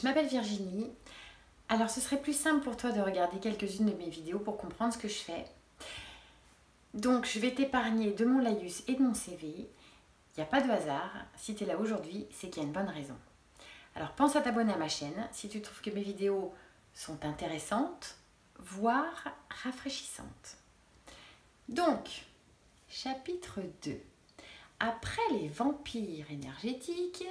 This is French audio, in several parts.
je m'appelle Virginie. Alors ce serait plus simple pour toi de regarder quelques-unes de mes vidéos pour comprendre ce que je fais. Donc je vais t'épargner de mon laïus et de mon CV. Il n'y a pas de hasard. Si tu es là aujourd'hui, c'est qu'il y a une bonne raison. Alors pense à t'abonner à ma chaîne si tu trouves que mes vidéos sont intéressantes, voire rafraîchissantes. Donc, chapitre 2. Après les vampires énergétiques,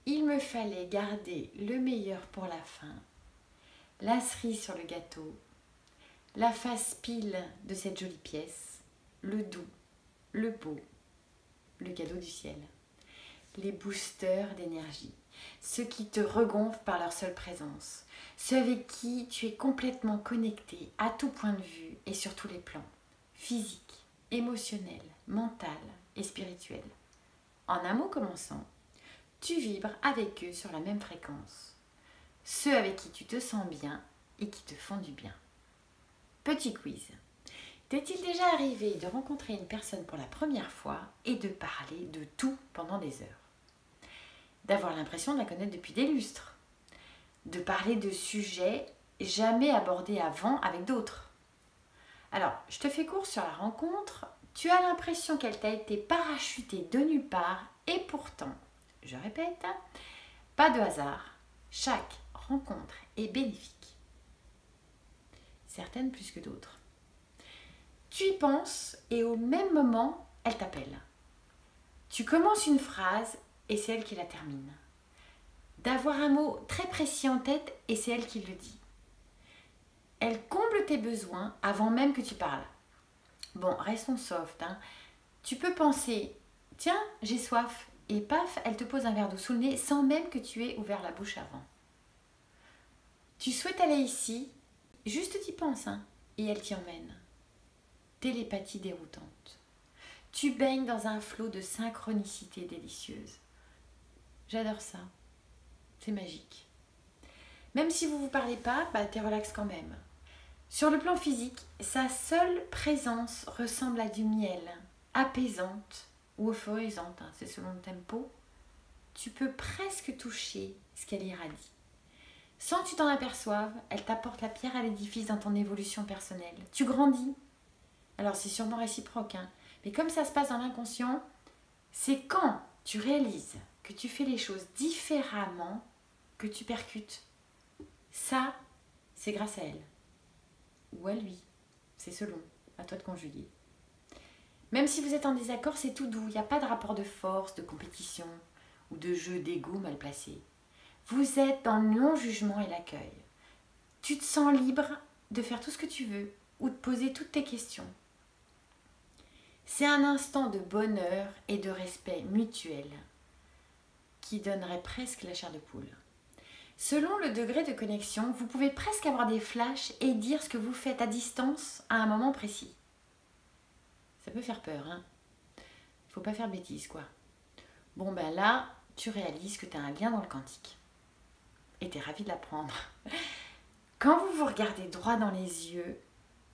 il me fallait garder le meilleur pour la fin, la cerise sur le gâteau, la face pile de cette jolie pièce, le doux, le beau, le cadeau du ciel, les boosters d'énergie, ceux qui te regonflent par leur seule présence, ceux avec qui tu es complètement connecté à tout point de vue et sur tous les plans, physique, émotionnel, mental et spirituel. En un mot commençant, tu vibres avec eux sur la même fréquence. Ceux avec qui tu te sens bien et qui te font du bien. Petit quiz. T'est-il déjà arrivé de rencontrer une personne pour la première fois et de parler de tout pendant des heures? D'avoir l'impression de la connaître depuis des lustres? De parler de sujets jamais abordés avant avec d'autres? Alors, je te fais court sur la rencontre. Tu as l'impression qu'elle t'a été parachutée de nulle part et pourtant, je répète, pas de hasard. Chaque rencontre est bénéfique. Certaines plus que d'autres. Tu y penses et au même moment, elle t'appelle. Tu commences une phrase et c'est elle qui la termine. D'avoir un mot très précis en tête et c'est elle qui le dit. Elle comble tes besoins avant même que tu parles. Bon, restons soft. Tu peux penser, tiens, j'ai soif. Et paf, elle te pose un verre d'eau sous le nez sans même que tu aies ouvert la bouche avant. Tu souhaites aller ici, juste t'y penses, et elle t'y emmène. Télépathie déroutante. Tu baignes dans un flot de synchronicité délicieuse. J'adore ça. C'est magique. Même si vous ne vous parlez pas, t'es relax quand même. Sur le plan physique, sa seule présence ressemble à du miel, apaisante ou euphorisante, c'est selon le tempo. Tu peux presque toucher ce qu'elle irradie. Sans que tu t'en aperçoives, elle t'apporte la pierre à l'édifice dans ton évolution personnelle. Tu grandis. Alors c'est sûrement réciproque, mais comme ça se passe dans l'inconscient, c'est quand tu réalises que tu fais les choses différemment que tu percutes. Ça, c'est grâce à elle. Ou à lui. C'est selon. À toi de conjuguer. Même si vous êtes en désaccord, c'est tout doux. Il n'y a pas de rapport de force, de compétition ou de jeu d'ego mal placé. Vous êtes dans le non-jugement et l'accueil. Tu te sens libre de faire tout ce que tu veux ou de poser toutes tes questions. C'est un instant de bonheur et de respect mutuel qui donnerait presque la chair de poule. Selon le degré de connexion, vous pouvez presque avoir des flashs et dire ce que vous faites à distance à un moment précis. Ça peut faire peur, Faut pas faire de bêtises, quoi. Bon, là, tu réalises que tu as un lien dans le quantique. Et tu es ravi de l'apprendre. Quand vous vous regardez droit dans les yeux,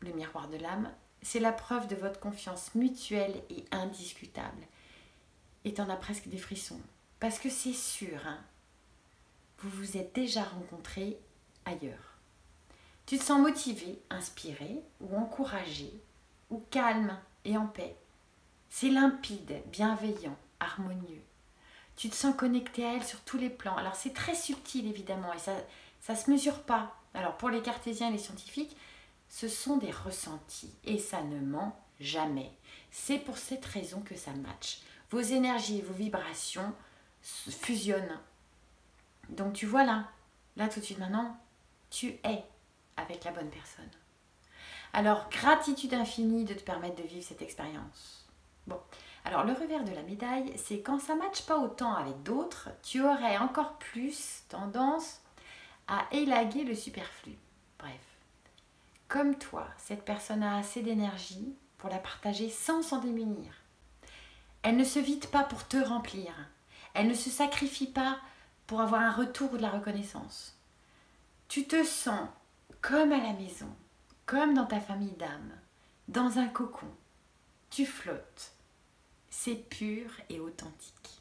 le miroir de l'âme, c'est la preuve de votre confiance mutuelle et indiscutable. Et tu en as presque des frissons. Parce que c'est sûr, vous vous êtes déjà rencontrés ailleurs. Tu te sens motivé, inspiré ou encouragé, ou calme et en paix. C'est limpide, bienveillant, harmonieux. Tu te sens connecté à elle sur tous les plans. Alors c'est très subtil évidemment et ça se mesure pas. Alors pour les cartésiens et les scientifiques, ce sont des ressentis et ça ne ment jamais. C'est pour cette raison que ça match. Vos énergies et vos vibrations fusionnent. Donc tu vois là tout de suite maintenant, tu es avec la bonne personne. Alors gratitude infinie de te permettre de vivre cette expérience. Bon, alors le revers de la médaille, c'est quand ça ne matche pas autant avec d'autres, tu aurais encore plus tendance à élaguer le superflu. Bref, comme toi, cette personne a assez d'énergie pour la partager sans s'en démunir. Elle ne se vide pas pour te remplir. Elle ne se sacrifie pas pour avoir un retour ou de la reconnaissance. Tu te sens comme à la maison, comme dans ta famille d'âme, dans un cocon. Tu flottes. C'est pur et authentique.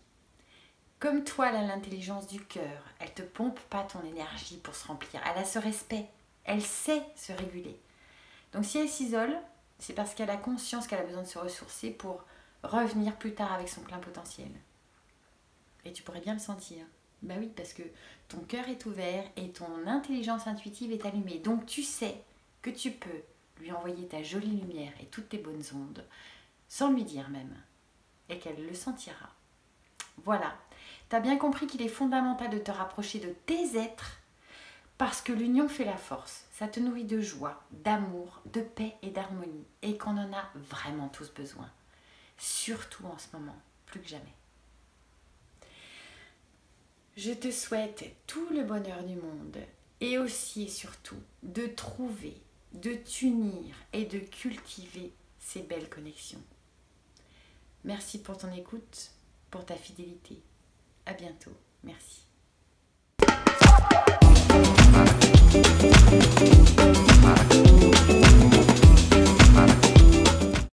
Comme toi, elle a l'intelligence du cœur. Elle ne te pompe pas ton énergie pour se remplir. Elle a ce respect. Elle sait se réguler. Donc si elle s'isole, c'est parce qu'elle a conscience qu'elle a besoin de se ressourcer pour revenir plus tard avec son plein potentiel. Et tu pourrais bien le sentir. Bah oui, parce que ton cœur est ouvert et ton intelligence intuitive est allumée. Donc tu sais que tu peux lui envoyer ta jolie lumière et toutes tes bonnes ondes, sans lui dire même, et qu'elle le sentira. Voilà, tu as bien compris qu'il est fondamental de te rapprocher de tes êtres parce que l'union fait la force. Ça te nourrit de joie, d'amour, de paix et d'harmonie et qu'on en a vraiment tous besoin. Surtout en ce moment, plus que jamais. Je te souhaite tout le bonheur du monde et aussi et surtout de trouver, de t'unir et de cultiver ces belles connexions. Merci pour ton écoute, pour ta fidélité. À bientôt. Merci.